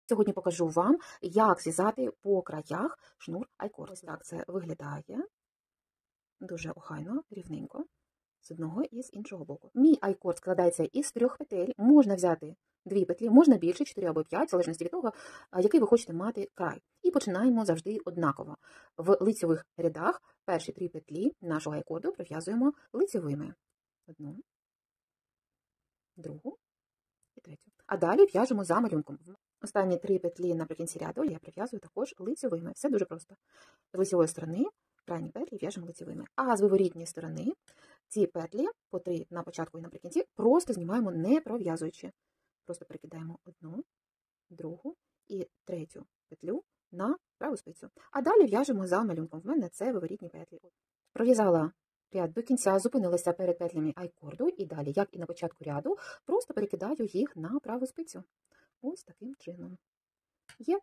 Сьогодні покажу вам, як зв'язати по краях шнур айкорд. Ось так це виглядає. Дуже охайно, рівненько, з одного і з іншого боку. Мій айкорд складається із 3 петель. Можна взяти 2 петлі, можна більше, 4 або 5, в залежності від того, який ви хочете мати край. І починаємо завжди однаково. В лицьових рядах перші 3 петлі нашого айкорду пров'язуємо лицьовими. Одну, другу і третю. А далі в'яжемо за малюнком. Останні 3 петлі наприкінці ряду я пров'язую також лицьовими. Все дуже просто. З лицьової сторони крайні петлі в'яжемо лицьовими. А з виворітньої сторони ці петлі, по 3 на початку і наприкінці, просто знімаємо не пров'язуючи. Просто перекидаємо одну, другу і третю петлю на праву спицю. А далі в'яжемо за малюнком. В мене це виворітні петлі. Пров'язала ряд до кінця, зупинилася перед петлями айкорду і далі, як і на початку ряду, просто перекидаю їх на праву спицю. Ось таким чином. Є.